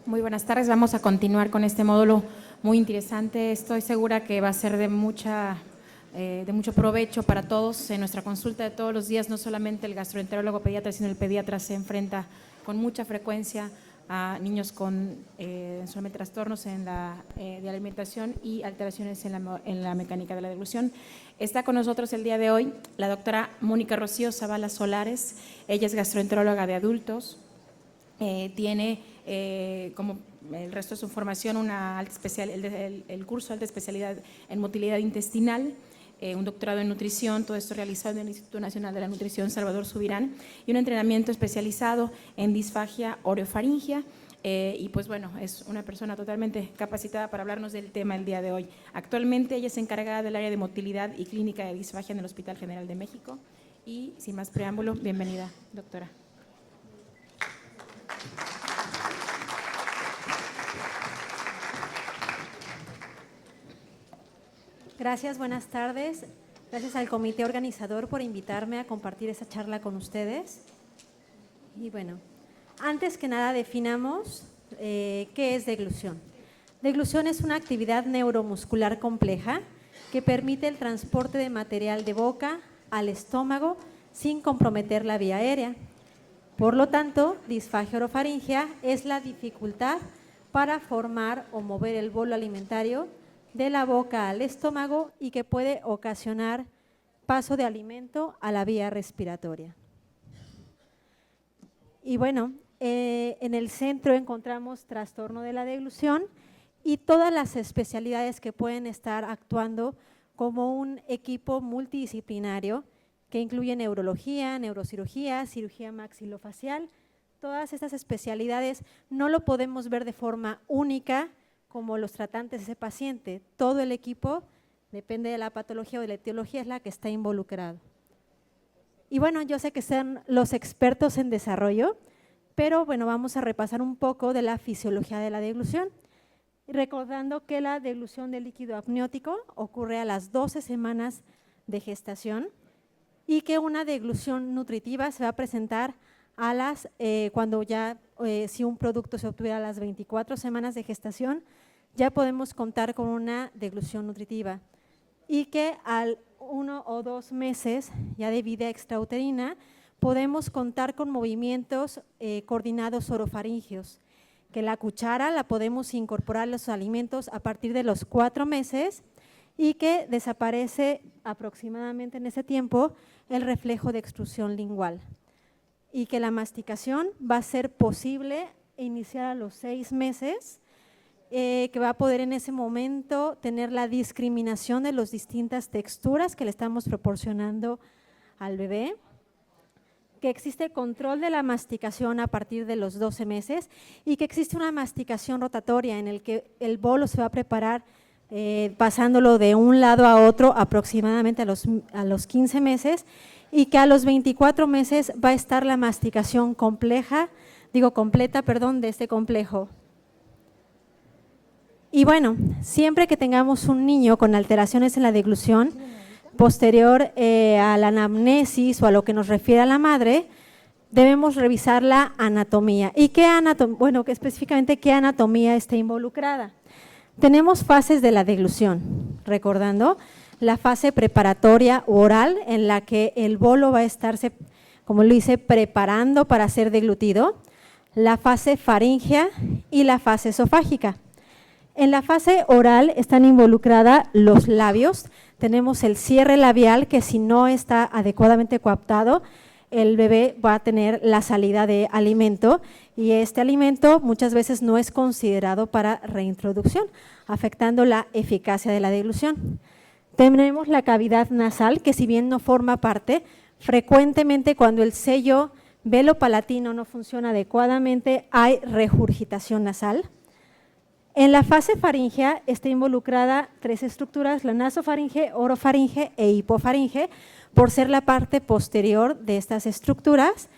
Muy buenas tardes. Vamos a continuar con este módulo muy interesante. Estoy segura que va a ser de mucho provecho para todos. En nuestra consulta de todos los días, no solamente el gastroenterólogo pediatra, sino el pediatra se enfrenta con mucha frecuencia a niños con solamente trastornos de alimentación y alteraciones en la mecánica de la deglución. Está con nosotros el día de hoy la doctora Mónica Rocío Zavala Solares. Ella es gastroenteróloga de adultos. Tiene como el resto de su formación el curso de alta especialidad en motilidad intestinal, un doctorado en nutrición, todo esto realizado en el Instituto Nacional de la Nutrición Salvador Subirán, y un entrenamiento especializado en disfagia orofaringia. Y pues bueno, es una persona totalmente capacitada para hablarnos del tema el día de hoy. Actualmente ella es encargada del área de motilidad y clínica de disfagia en el Hospital General de México. Y sin más preámbulo, bienvenida, doctora. Gracias, buenas tardes. Gracias al comité organizador por invitarme a compartir esta charla con ustedes. Y bueno, antes que nada definamos qué es deglución. Deglución es una actividad neuromuscular compleja que permite el transporte de material de boca al estómago sin comprometer la vía aérea. Por lo tanto, disfagia orofaringia es la dificultad para formar o mover el bolo alimentario de la boca al estómago y que puede ocasionar paso de alimento a la vía respiratoria. Y bueno, en el centro encontramos trastorno de la deglución y todas las especialidades que pueden estar actuando como un equipo multidisciplinario que incluye neurología, neurocirugía, cirugía maxilofacial. Todas estas especialidades no lo podemos ver de forma única como los tratantes de ese paciente. Todo el equipo, depende de la patología o de la etiología, es la que está involucrado. Y bueno, yo sé que son los expertos en desarrollo, pero bueno, vamos a repasar un poco de la fisiología de la deglución, recordando que la deglución del líquido amniótico ocurre a las 12 semanas de gestación y que una deglución nutritiva se va a presentar a cuando ya, si un producto se obtuviera a las 24 semanas de gestación, ya podemos contar con una deglución nutritiva y que al 1 o 2 meses ya de vida extrauterina podemos contar con movimientos coordinados orofaringios, que la cuchara la podemos incorporar a los alimentos a partir de los 4 meses y que desaparece aproximadamente en ese tiempo el reflejo de extrusión lingual. Y que la masticación va a ser posible iniciar a los 6 meses, que va a poder en ese momento tener la discriminación de las distintas texturas que le estamos proporcionando al bebé, que existe control de la masticación a partir de los 12 meses y que existe una masticación rotatoria en el que el bolo se va a preparar pasándolo de un lado a otro aproximadamente a los 15 meses y que a los 24 meses va a estar la masticación completa, de este complejo. Y bueno, siempre que tengamos un niño con alteraciones en la deglución, posterior a la anamnesis o a lo que nos refiere a la madre, debemos revisar la anatomía. ¿Y que específicamente qué anatomía está involucrada? Tenemos fases de la deglución, recordando la fase preparatoria u oral en la que el bolo va a estarse, como lo dice, preparando para ser deglutido, la fase faríngea y la fase esofágica. En la fase oral están involucradas los labios, tenemos el cierre labial que si no está adecuadamente coaptado, el bebé va a tener la salida de alimento y este alimento muchas veces no es considerado para reintroducción, afectando la eficacia de la deglución. Tenemos la cavidad nasal, que si bien no forma parte, frecuentemente cuando el sello velo-palatino no funciona adecuadamente, hay regurgitación nasal. En la fase faríngea está involucrada 3 estructuras, la nasofaringe, orofaringe e hipofaringe, por ser la parte posterior de estas estructuras.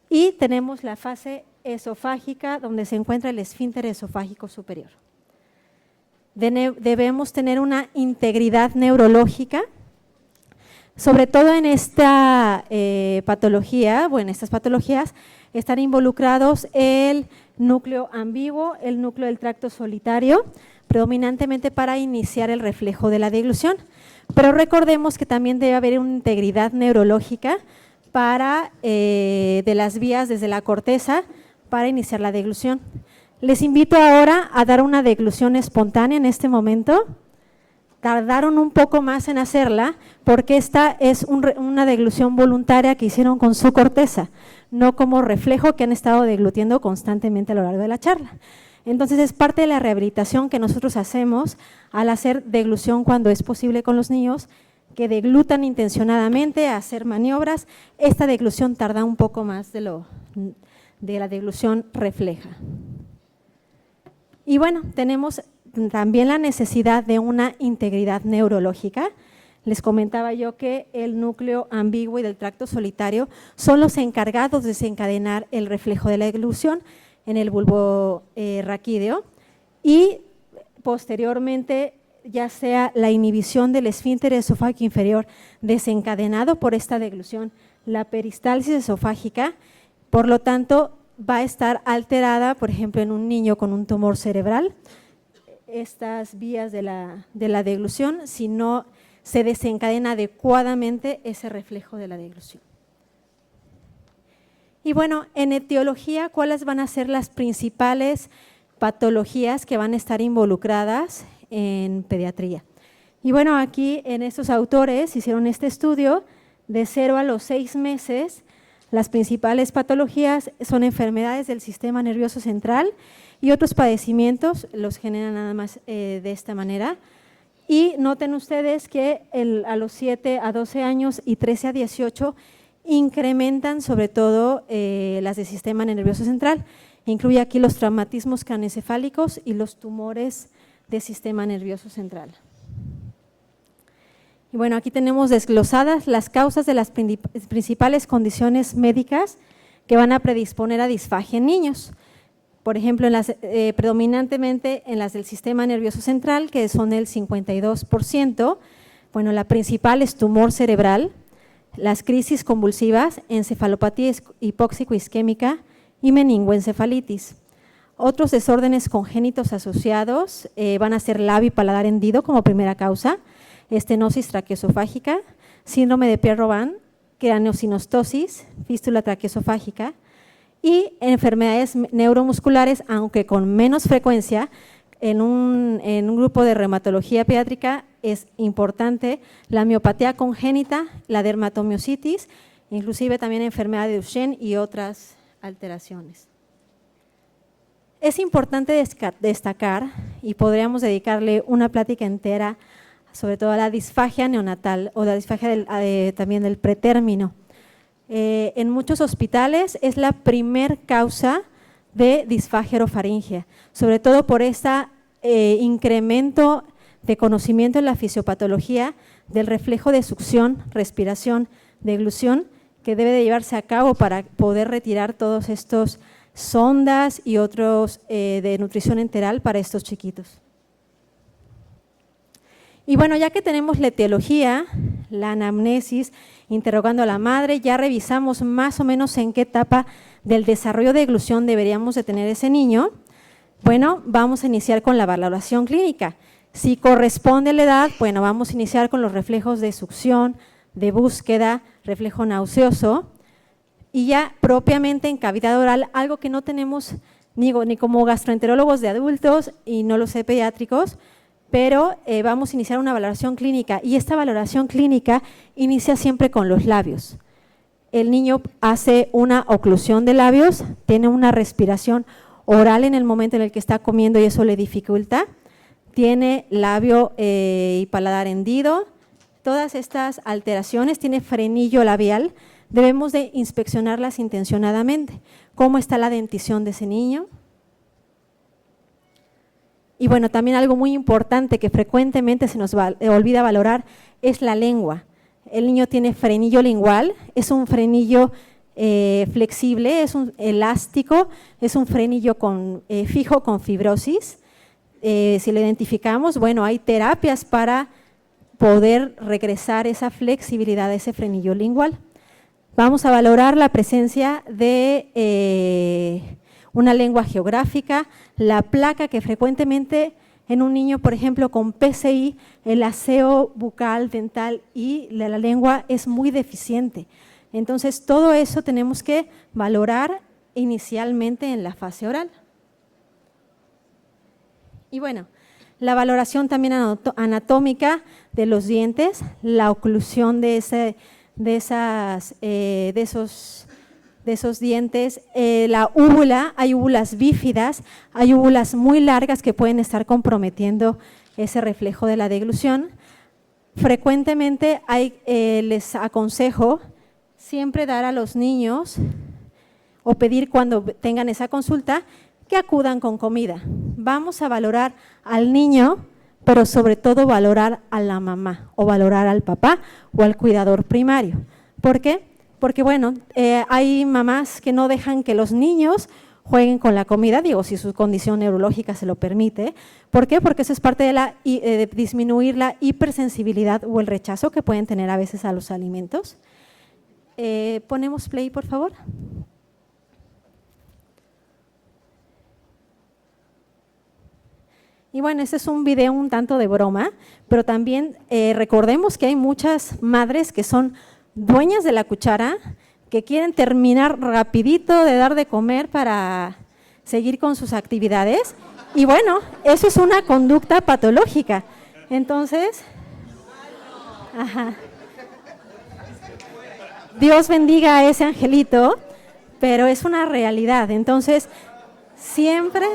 Y tenemos la fase esofágica, donde se encuentra el esfínter esofágico superior. Debemos tener una integridad neurológica, Sobre todo en esta patología, bueno, estas patologías están involucrados el núcleo ambiguo, el núcleo del tracto solitario, predominantemente para iniciar el reflejo de la deglución. Pero recordemos que también debe haber una integridad neurológica para, de las vías desde la corteza para iniciar la deglución. Les invito ahora a dar una deglución espontánea en este momento. Tardaron un poco más en hacerla porque esta es una deglución voluntaria que hicieron con su corteza, no como reflejo que han estado deglutiendo constantemente a lo largo de la charla. Entonces es parte de la rehabilitación que nosotros hacemos al hacer deglución cuando es posible con los niños que deglutan intencionadamente a hacer maniobras. Esta deglución tarda un poco más de la deglución refleja. Y bueno, tenemos también la necesidad de una integridad neurológica. Les comentaba yo que el núcleo ambiguo y del tracto solitario son los encargados de desencadenar el reflejo de la deglución en el bulbo raquídeo y posteriormente ya sea la inhibición del esfínter esofágico inferior desencadenado por esta deglución, la peristalsis esofágica, por lo tanto va a estar alterada, por ejemplo, en un niño con un tumor cerebral, estas vías de la deglución, si no se desencadena adecuadamente ese reflejo de la deglución. Y bueno, en etiología, ¿cuáles van a ser las principales patologías que van a estar involucradas en pediatría? Y bueno, aquí en estos autores hicieron este estudio de 0 a los 6 meses. Las principales patologías son enfermedades del sistema nervioso central y otros padecimientos, los generan nada más de esta manera. Y noten ustedes que a los 7 a 12 años y 13 a 18 incrementan sobre todo las del sistema nervioso central. Incluye aquí los traumatismos craneoencefálicos y los tumores del sistema nervioso central. Y bueno, aquí tenemos desglosadas las causas de las principales condiciones médicas que van a predisponer a disfagia en niños. Por ejemplo, predominantemente en las del sistema nervioso central, que son el 52%, bueno, la principal es tumor cerebral, las crisis convulsivas, encefalopatía hipóxico-isquémica y meningoencefalitis. Otros desórdenes congénitos asociados van a ser labio y paladar hendido como primera causa, estenosis traqueoesofágica, síndrome de Pierre-Robin, craneosinostosis, fístula traqueoesofágica y enfermedades neuromusculares, aunque con menos frecuencia. En un grupo de reumatología pediátrica es importante la miopatía congénita, la dermatomiositis, inclusive también enfermedad de Duchenne y otras alteraciones. Es importante destacar, y podríamos dedicarle una plática entera, sobre todo a la disfagia neonatal o la disfagia también del pretérmino. En muchos hospitales es la primer causa de disfagia orofaringea, sobre todo por este incremento de conocimiento en la fisiopatología del reflejo de succión, respiración, deglución, que debe de llevarse a cabo para poder retirar todos estos sondas y otros de nutrición enteral para estos chiquitos. Y bueno, ya que tenemos la etiología, la anamnesis, interrogando a la madre, ya revisamos más o menos en qué etapa del desarrollo de deglución deberíamos de tener ese niño. Bueno, vamos a iniciar con la valoración clínica. Si corresponde a la edad, bueno, vamos a iniciar con los reflejos de succión, de búsqueda, reflejo nauseoso y ya propiamente en cavidad oral, algo que no tenemos ni como gastroenterólogos de adultos y no lo sé pediátricos, pero vamos a iniciar una valoración clínica y esta valoración clínica inicia siempre con los labios. El niño hace una oclusión de labios, tiene una respiración oral en el momento en el que está comiendo y eso le dificulta, tiene labio y paladar hendido, todas estas alteraciones, tiene frenillo labial, debemos de inspeccionarlas intencionadamente. ¿Cómo está la dentición de ese niño? Y bueno, también algo muy importante que frecuentemente se nos olvida valorar es la lengua. El niño tiene frenillo lingual, es un frenillo flexible, es un elástico, es un frenillo fijo con fibrosis. Si lo identificamos, bueno, hay terapias para poder regresar esa flexibilidad, ese frenillo lingual. Vamos a valorar la presencia de una lengua geográfica, la placa que frecuentemente en un niño, por ejemplo, con PCI, el aseo bucal, dental y la lengua es muy deficiente. Entonces, todo eso tenemos que valorar inicialmente en la fase oral. Y bueno, la valoración también anatómica de los dientes, la oclusión de esos dientes, la úvula, hay úvulas bífidas, hay úvulas muy largas que pueden estar comprometiendo ese reflejo de la deglución. Frecuentemente les aconsejo siempre dar a los niños o pedir cuando tengan esa consulta que acudan con comida. Vamos a valorar al niño, pero sobre todo valorar a la mamá o valorar al papá o al cuidador primario. ¿Por qué? Porque bueno, hay mamás que no dejan que los niños jueguen con la comida, digo, si su condición neurológica se lo permite. ¿Por qué? Porque eso es parte de disminuir la hipersensibilidad o el rechazo que pueden tener a veces a los alimentos. Ponemos play, por favor. Y bueno, este es un video un tanto de broma, pero también recordemos que hay muchas madres que son dueñas de la cuchara, que quieren terminar rapidito de dar de comer para seguir con sus actividades. Y bueno, eso es una conducta patológica. Entonces, ajá. Dios bendiga a ese angelito, pero es una realidad. Entonces, siempre…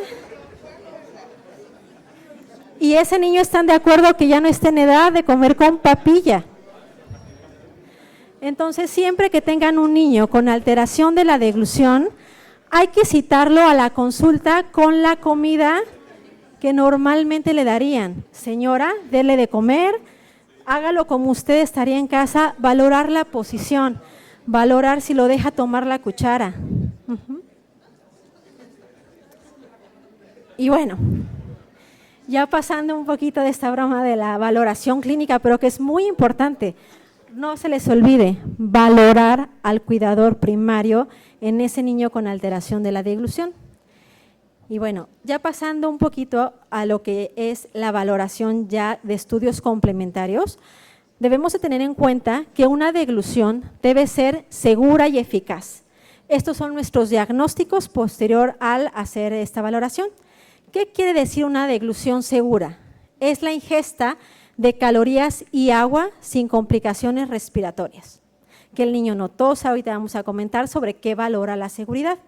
Y ese niño están de acuerdo que ya no está en edad de comer con papilla. Entonces, siempre que tengan un niño con alteración de la deglución, hay que citarlo a la consulta con la comida que normalmente le darían. Señora, dele de comer, hágalo como usted estaría en casa, valorar la posición, valorar si lo deja tomar la cuchara. Y bueno, ya pasando un poquito de esta broma de la valoración clínica, pero que es muy importante, no se les olvide valorar al cuidador primario en ese niño con alteración de la deglución. Y bueno, ya pasando un poquito a lo que es la valoración ya de estudios complementarios, debemos de tener en cuenta que una deglución debe ser segura y eficaz. Estos son nuestros diagnósticos posterior al hacer esta valoración. ¿Qué quiere decir una deglución segura? Es la ingesta de calorías y agua sin complicaciones respiratorias. Que el niño no tosa, ahorita vamos a comentar sobre qué valora la seguridad.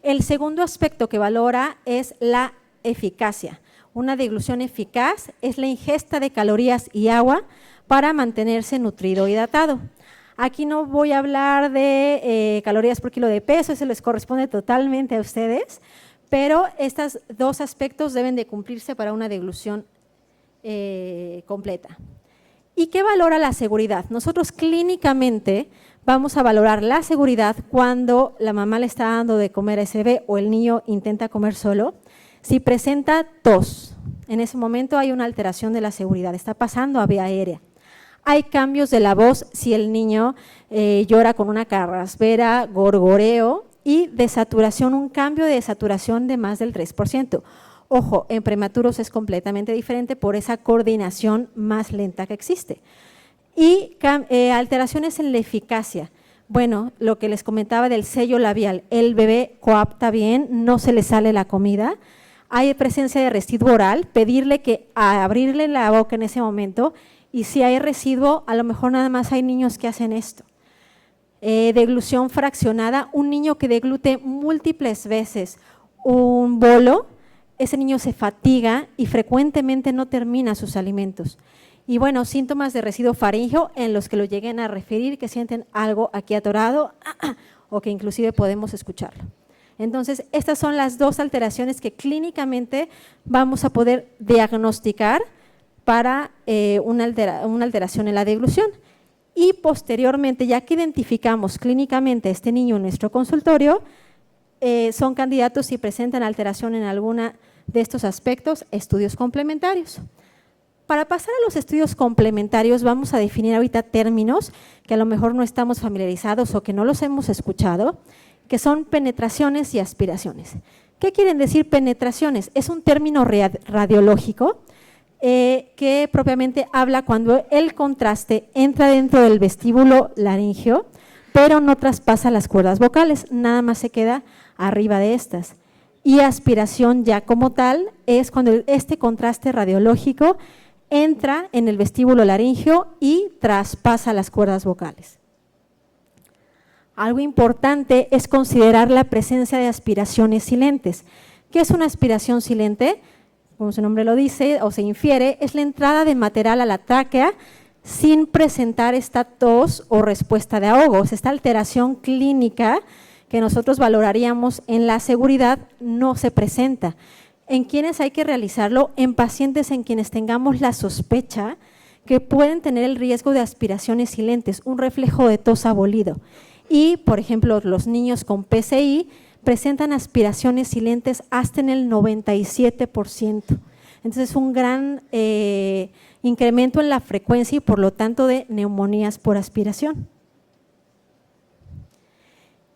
El segundo aspecto que valora es la eficacia. Una deglución eficaz es la ingesta de calorías y agua para mantenerse nutrido y hidratado. Aquí no voy a hablar de calorías por kilo de peso, eso les corresponde totalmente a ustedes, pero estos dos aspectos deben de cumplirse para una deglución completa. ¿Y qué valora la seguridad? Nosotros clínicamente vamos a valorar la seguridad cuando la mamá le está dando de comer a ese bebé o el niño intenta comer solo. Si presenta tos, en ese momento hay una alteración de la seguridad, está pasando a vía aérea. Hay cambios de la voz si el niño llora con una carraspera, gorgoreo y desaturación, un cambio de saturación de más del 3%. Ojo, en prematuros es completamente diferente por esa coordinación más lenta que existe. Y alteraciones en la eficacia. Bueno, lo que les comentaba del sello labial, el bebé coapta bien, no se le sale la comida, hay presencia de residuo oral, pedirle que abrirle la boca en ese momento, y si hay residuo, a lo mejor nada más hay niños que hacen esto. Deglución fraccionada, un niño que deglute múltiples veces un bolo, ese niño se fatiga y frecuentemente no termina sus alimentos. Y bueno, síntomas de residuo faríngeo en los que lo lleguen a referir, que sienten algo aquí atorado o que inclusive podemos escucharlo. Entonces, estas son las dos alteraciones que clínicamente vamos a poder diagnosticar para una alteración en la deglución. Y posteriormente, ya que identificamos clínicamente a este niño en nuestro consultorio, son candidatos si presentan alteración en alguna de estos aspectos, estudios complementarios. para pasar a los estudios complementarios vamos a definir ahorita términos que a lo mejor no estamos familiarizados o que no los hemos escuchado, que son penetraciones y aspiraciones. ¿Qué quieren decir penetraciones? Es un término radiológico que propiamente habla cuando el contraste entra dentro del vestíbulo laríngeo, pero no traspasa las cuerdas vocales, nada más se queda arriba de estas. Y aspiración ya como tal es cuando este contraste radiológico entra en el vestíbulo laríngeo y traspasa las cuerdas vocales. Algo importante es considerar la presencia de aspiraciones silentes. ¿Qué es una aspiración silente? Como su nombre lo dice o se infiere, es la entrada de material a la tráquea sin presentar esta tos o respuesta de ahogos. Esta alteración clínica que nosotros valoraríamos en la seguridad no se presenta. ¿En quiénes hay que realizarlo? En pacientes en quienes tengamos la sospecha que pueden tener el riesgo de aspiraciones silentes, un reflejo de tos abolido. Y, por ejemplo, los niños con PCI presentan aspiraciones silentes hasta en el 97%. Entonces, es un gran incremento en la frecuencia y, por lo tanto, de neumonías por aspiración.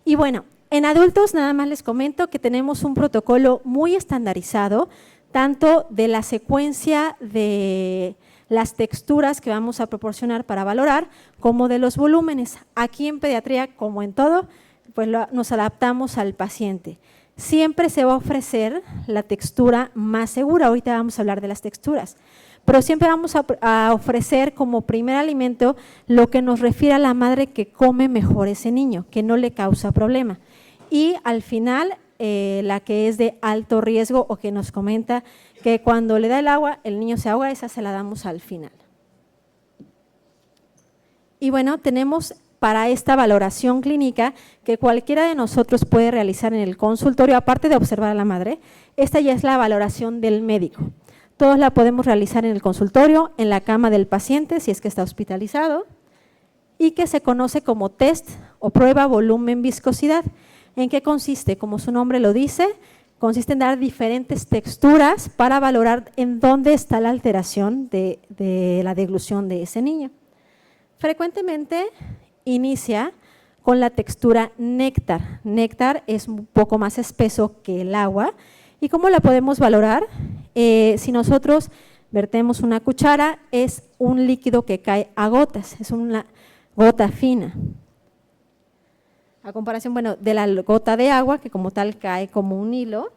Y bueno, en adultos nada más les comento que tenemos un protocolo muy estandarizado, tanto de la secuencia de las texturas que vamos a proporcionar para valorar, como de los volúmenes. Aquí en pediatría, como en todo, pues nos adaptamos al paciente. Siempre se va a ofrecer la textura más segura, ahorita vamos a hablar de las texturas, pero siempre vamos a ofrecer como primer alimento lo que nos refiere a la madre que come mejor ese niño, que no le causa problema. Y al final, la que es de alto riesgo o que nos comenta que cuando le da el agua, el niño se ahoga, esa se la damos al final. Y bueno, tenemos para esta valoración clínica que cualquiera de nosotros puede realizar en el consultorio, aparte de observar a la madre, esta ya es la valoración del médico. Todos la podemos realizar en el consultorio, en la cama del paciente, si es que está hospitalizado, y que se conoce como test o prueba volumen viscosidad. ¿En qué consiste? Como su nombre lo dice, consiste en dar diferentes texturas para valorar en dónde está la alteración de la deglución de ese niño. Frecuentemente inicia con la textura néctar. Néctar es un poco más espeso que el agua. ¿Y cómo la podemos valorar? Si nosotros vertemos una cuchara, es un líquido que cae a gotas, es una gota fina. A comparación, bueno, de la gota de agua, que como tal cae como un hilo,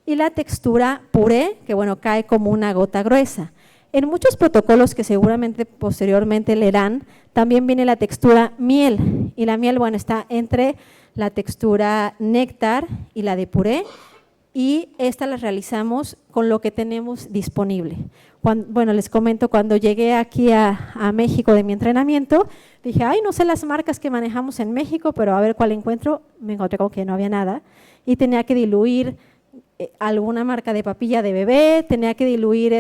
y la textura puré, que bueno, cae como una gota gruesa. En muchos protocolos que seguramente posteriormente leerán, también viene la textura miel, y la miel, bueno, está entre la textura néctar y la de puré, y esta la realizamos con lo que tenemos disponible. Bueno, les comento, cuando llegué aquí a México de mi entrenamiento, dije, ay, no sé las marcas que manejamos en México, pero a ver cuál encuentro. Me encontré con que no había nada y tenía que diluir alguna marca de papilla de bebé, tenía que diluir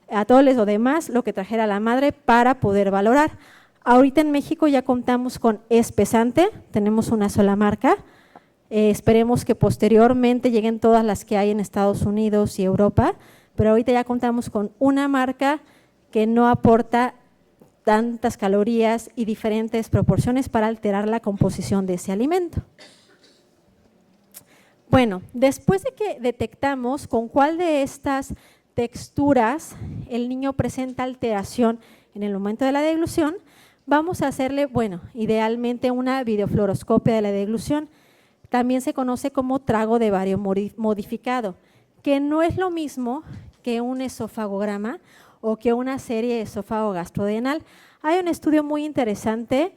atoles o demás, lo que trajera la madre para poder valorar. Ahorita en México ya contamos con espesante, tenemos una sola marca. Esperemos que posteriormente lleguen todas las que hay en Estados Unidos y Europa, pero ahorita ya contamos con una marca que no aporta tantas calorías y diferentes proporciones para alterar la composición de ese alimento. Bueno, después de que detectamos con cuál de estas texturas el niño presenta alteración en el momento de la deglución, vamos a hacerle, bueno, idealmente una videofluoroscopia de la deglución. También se conoce como trago de bario modificado, que no es lo mismo que un esofagograma o que una serie esófago-gastrodenal. Hay un estudio muy interesante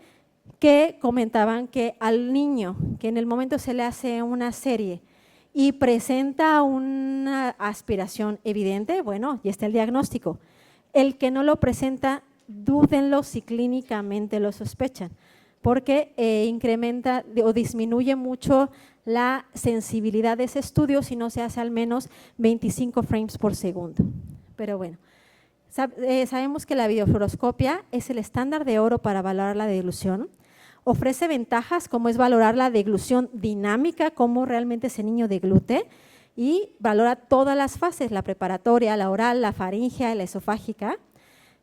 que comentaban que al niño que en el momento se le hace una serie y presenta una aspiración evidente, bueno, ya está el diagnóstico. El que no lo presenta, dúdenlo si clínicamente lo sospechan, porque incrementa o disminuye mucho la sensibilidad de ese estudio si no se hace al menos 25 frames por segundo. Pero bueno, sabemos que la videofluoroscopia es el estándar de oro para valorar la deglución. Ofrece ventajas como es valorar la deglución dinámica, cómo realmente ese niño deglute, y valora todas las fases, la preparatoria, la oral, la faríngea y la esofágica.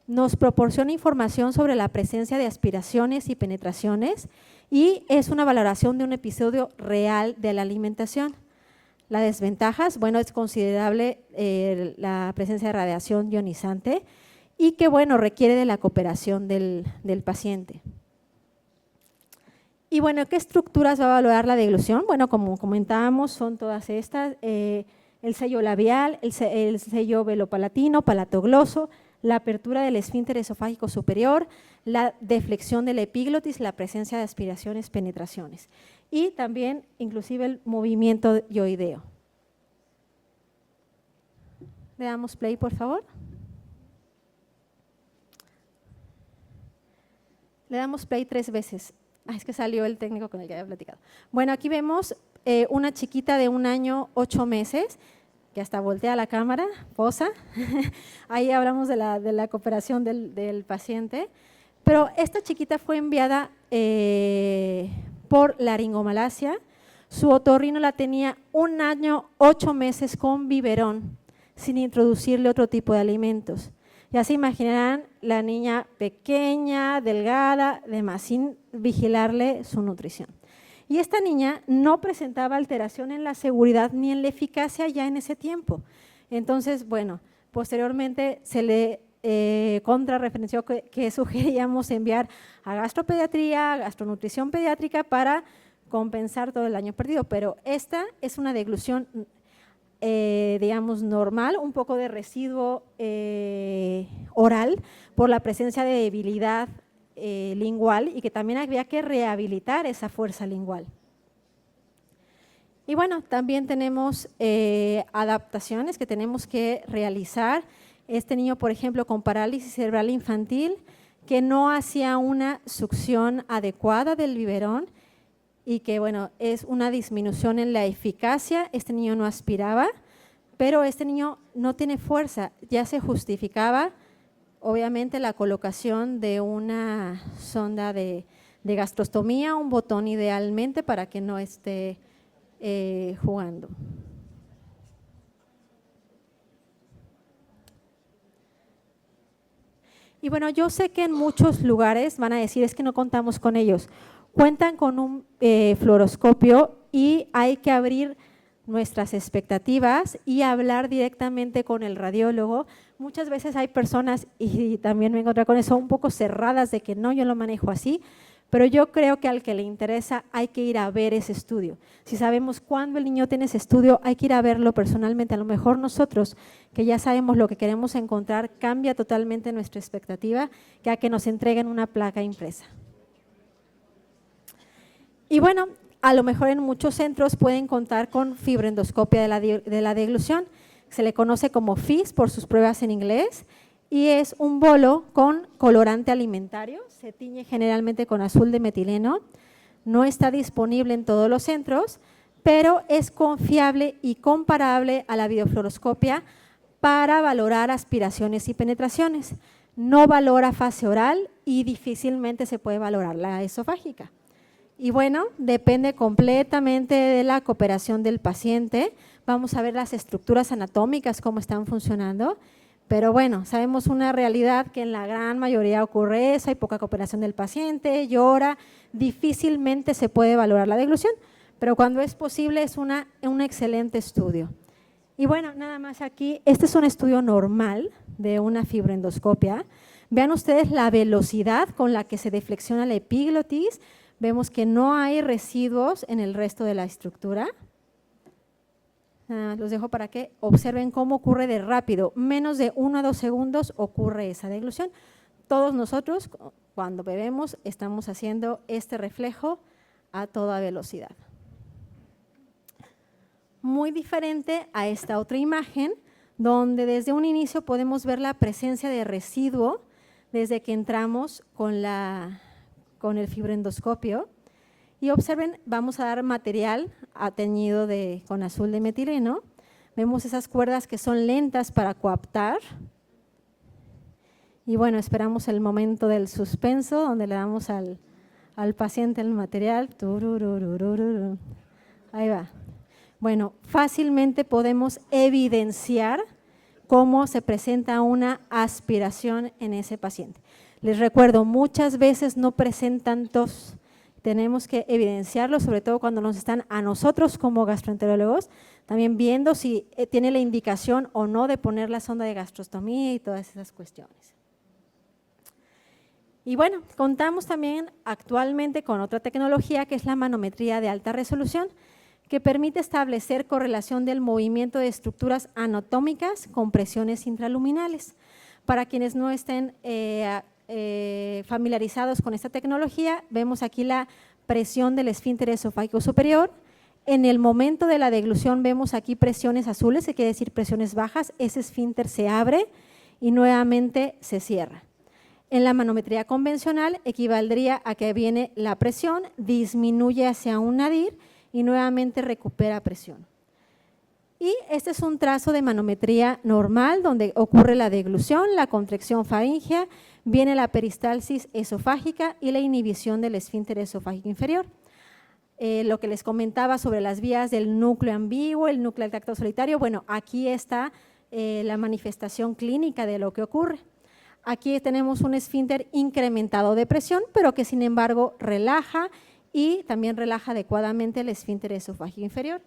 Nos proporciona información sobre la presencia de aspiraciones y penetraciones y es una valoración de un episodio real de la alimentación. Las desventajas, bueno, es considerable la presencia de radiación ionizante y que, bueno, requiere de la cooperación del paciente. Y bueno, ¿qué estructuras va a valorar la deglución? Bueno, como comentábamos, son todas estas, el sello labial, el sello velopalatino, palatogloso, la apertura del esfínter esofágico superior, la deflexión del epiglotis, la presencia de aspiraciones, penetraciones y también inclusive el movimiento yoideo. Le damos play, por favor. Le damos play 3 veces. Es que salió el técnico con el que había platicado. Bueno, aquí vemos una chiquita de 1 año, 8 meses, que hasta voltea la cámara, posa. Ahí hablamos de la cooperación del paciente. Pero esta chiquita fue enviada por laringomalacia. Su otorrino la tenía 1 año, 8 meses con biberón, sin introducirle otro tipo de alimentos. Ya se imaginarán la niña pequeña, delgada, demás, sin vigilarle su nutrición. Y esta niña no presentaba alteración en la seguridad ni en la eficacia ya en ese tiempo. Entonces, bueno, posteriormente se le contrarreferenció que sugeríamos enviar a gastropediatría, a gastronutrición pediátrica para compensar todo el año perdido, pero esta es una deglución digamos normal, un poco de residuo oral por la presencia de debilidad lingual y que también había que rehabilitar esa fuerza lingual. Y bueno, también tenemos adaptaciones que tenemos que realizar. Este niño, por ejemplo, con parálisis cerebral infantil, que no hacía una succión adecuada del biberón y que, bueno, es una disminución en la eficacia. Este niño no aspiraba, pero este niño no tiene fuerza. Ya se justificaba, obviamente, la colocación de una sonda de gastrostomía, un botón idealmente para que no esté jugando. Y bueno, yo sé que en muchos lugares van a decir, es que no contamos con ellos. Cuentan con un fluoroscopio y hay que abrir nuestras expectativas y hablar directamente con el radiólogo. Muchas veces hay personas, y también me encontré con eso, un poco cerradas de que no, yo lo manejo así, pero yo creo que al que le interesa hay que ir a ver ese estudio. Si sabemos cuándo el niño tiene ese estudio, hay que ir a verlo personalmente. A lo mejor nosotros, que ya sabemos lo que queremos encontrar, cambia totalmente nuestra expectativa que a que nos entreguen una placa impresa. Y bueno, a lo mejor en muchos centros pueden contar con fibroendoscopia de la deglución. Se le conoce como FIS por sus pruebas en inglés y es un bolo con colorante alimentario. Se tiñe generalmente con azul de metileno. No está disponible en todos los centros, pero es confiable y comparable a la videofluoroscopia para valorar aspiraciones y penetraciones. No valora fase oral y difícilmente se puede valorar la esofágica. Y bueno, depende completamente de la cooperación del paciente. Vamos a ver las estructuras anatómicas, cómo están funcionando. Pero bueno, sabemos una realidad que en la gran mayoría ocurre eso, hay poca cooperación del paciente, llora, difícilmente se puede valorar la deglución, pero cuando es posible es un excelente estudio. Y bueno, nada más aquí, este es un estudio normal de una fibroendoscopia. Vean ustedes la velocidad con la que se deflexiona la epiglotis. Vemos que no hay residuos en el resto de la estructura. Los dejo para que observen cómo ocurre de rápido. Menos de 1 a 2 segundos ocurre esa deglución. Todos nosotros, cuando bebemos, estamos haciendo este reflejo a toda velocidad. Muy diferente a esta otra imagen, donde desde un inicio podemos ver la presencia de residuo desde que entramos con el fibroendoscopio. Y observen, vamos a dar material teñido con azul de metileno. Vemos esas cuerdas que son lentas para coaptar. Y bueno, esperamos el momento del suspenso, donde le damos al paciente el material. Ahí va. Bueno, fácilmente podemos evidenciar cómo se presenta una aspiración en ese paciente. Les recuerdo, muchas veces no presentan tos. Tenemos que evidenciarlo, sobre todo cuando nos están a nosotros como gastroenterólogos, también viendo si tiene la indicación o no de poner la sonda de gastrostomía y todas esas cuestiones. Y bueno, contamos también actualmente con otra tecnología que es la manometría de alta resolución, que permite establecer correlación del movimiento de estructuras anatómicas con presiones intraluminales. Para quienes no estén familiarizados con esta tecnología, vemos aquí la presión del esfínter esofágico superior. En el momento de la deglución vemos aquí presiones azules, que quiere decir presiones bajas, ese esfínter se abre y nuevamente se cierra. En la manometría convencional equivaldría a que viene la presión, disminuye hacia un nadir y nuevamente recupera presión. Y este es un trazo de manometría normal donde ocurre la deglución, la contracción faríngea, viene la peristalsis esofágica y la inhibición del esfínter esofágico inferior. Lo que les comentaba sobre las vías del núcleo ambiguo, el núcleo del tracto solitario, bueno, aquí está la manifestación clínica de lo que ocurre. Aquí tenemos un esfínter incrementado de presión, pero que sin embargo relaja y también relaja adecuadamente el esfínter esofágico inferior.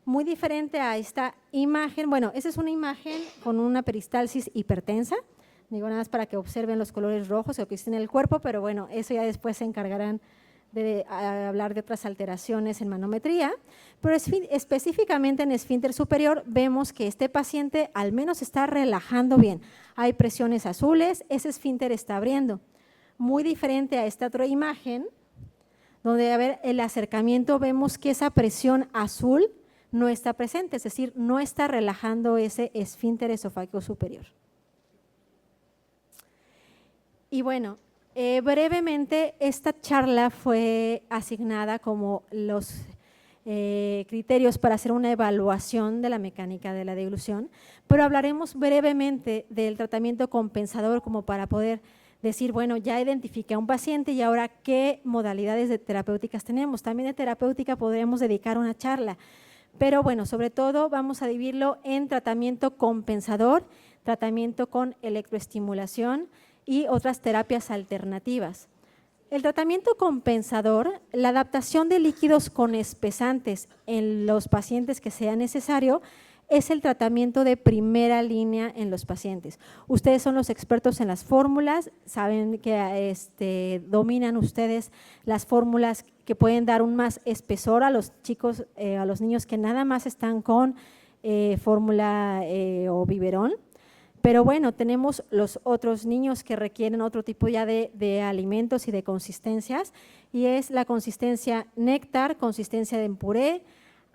Muy diferente a esta imagen, bueno, esa es una imagen con una peristalsis hipertensa, digo nada más para que observen los colores rojos que existen en el cuerpo, pero bueno, eso ya después se encargarán de hablar de otras alteraciones en manometría, pero específicamente en esfínter superior vemos que este paciente al menos está relajando bien, hay presiones azules, ese esfínter está abriendo, muy diferente a esta otra imagen, donde a ver el acercamiento vemos que esa presión azul no está presente, es decir, no está relajando ese esfínter esofágico superior. Y bueno, brevemente esta charla fue asignada como los criterios para hacer una evaluación de la mecánica de la deglución, pero hablaremos brevemente del tratamiento compensador como para poder decir, bueno, ya identifiqué a un paciente y ahora qué modalidades de terapéuticas tenemos. También de terapéutica podremos dedicar una charla, pero bueno, sobre todo vamos a dividirlo en tratamiento compensador, tratamiento con electroestimulación y otras terapias alternativas. El tratamiento compensador, la adaptación de líquidos con espesantes en los pacientes que sea necesario, es el tratamiento de primera línea en los pacientes. Ustedes son los expertos en las fórmulas, saben que dominan ustedes las fórmulas que pueden dar un más espesor a los chicos, a los niños que nada más están con fórmula o biberón. Pero bueno, tenemos los otros niños que requieren otro tipo ya de alimentos y de consistencias, y es la consistencia néctar, consistencia de puré.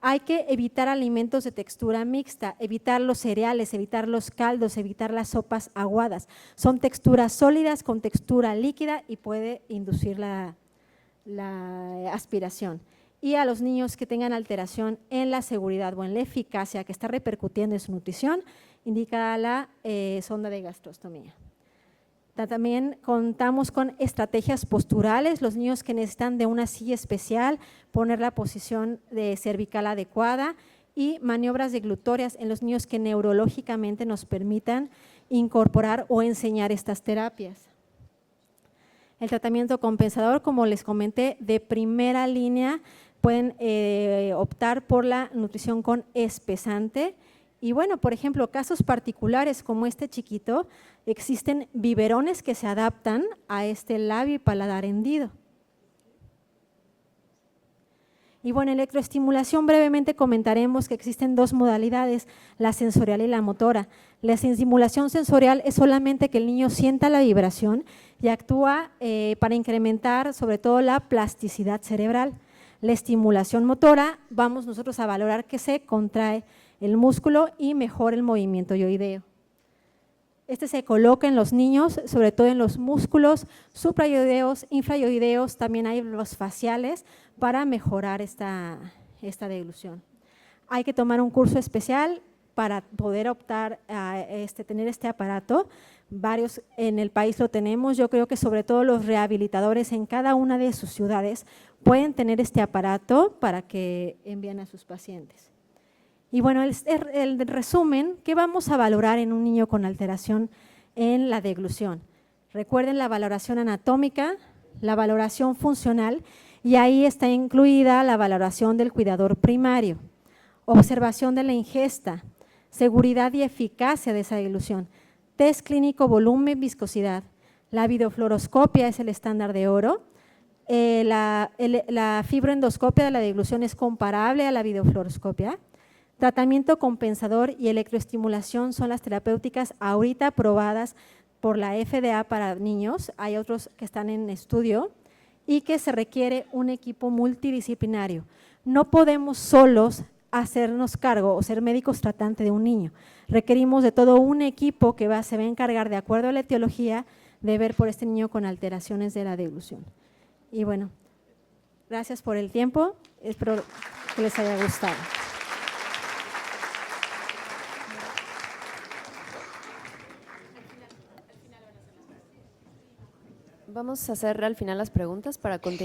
Hay que evitar alimentos de textura mixta, evitar los cereales, evitar los caldos, evitar las sopas aguadas. Son texturas sólidas con textura líquida y puede inducir la aspiración. Y a los niños que tengan alteración en la seguridad o en la eficacia que está repercutiendo en su nutrición, indica la sonda de gastrostomía. También contamos con estrategias posturales, los niños que necesitan de una silla especial, poner la posición cervical adecuada y maniobras deglutorias en los niños que neurológicamente nos permitan incorporar o enseñar estas terapias. El tratamiento compensador, como les comenté, de primera línea, pueden optar por la nutrición con espesante. Y bueno, por ejemplo, casos particulares como este chiquito, existen biberones que se adaptan a este labio y paladar hendido. Y bueno, en electroestimulación brevemente comentaremos que existen dos modalidades, la sensorial y la motora. La estimulación sensorial es solamente que el niño sienta la vibración y actúa para incrementar sobre todo la plasticidad cerebral. La estimulación motora, vamos nosotros a valorar que se contrae el músculo y mejora el movimiento yoideo. Este se coloca en los niños, sobre todo en los músculos suprayoideos, infrayoideos, también hay los faciales para mejorar esta deglución. Hay que tomar un curso especial para poder optar a tener este aparato. Varios en el país lo tenemos, yo creo que sobre todo los rehabilitadores en cada una de sus ciudades pueden tener este aparato para que envíen a sus pacientes. Y bueno, el resumen, ¿qué vamos a valorar en un niño con alteración en la deglución? Recuerden la valoración anatómica, la valoración funcional, y ahí está incluida la valoración del cuidador primario, observación de la ingesta, seguridad y eficacia de esa deglución, test clínico, volumen, viscosidad. La videofluoroscopia es el estándar de oro. La fibroendoscopia de la deglución es comparable a la videofluoroscopia. Tratamiento compensador y electroestimulación son las terapéuticas ahorita aprobadas por la FDA para niños. Hay otros que están en estudio y que se requiere un equipo multidisciplinario. No podemos solos hacernos cargo o ser médicos tratantes de un niño. Requerimos de todo un equipo que se va a encargar, de acuerdo a la etiología, de ver por este niño con alteraciones de la deglución. Y bueno, gracias por el tiempo, espero que les haya gustado. Vamos a hacer al final las preguntas para continuar.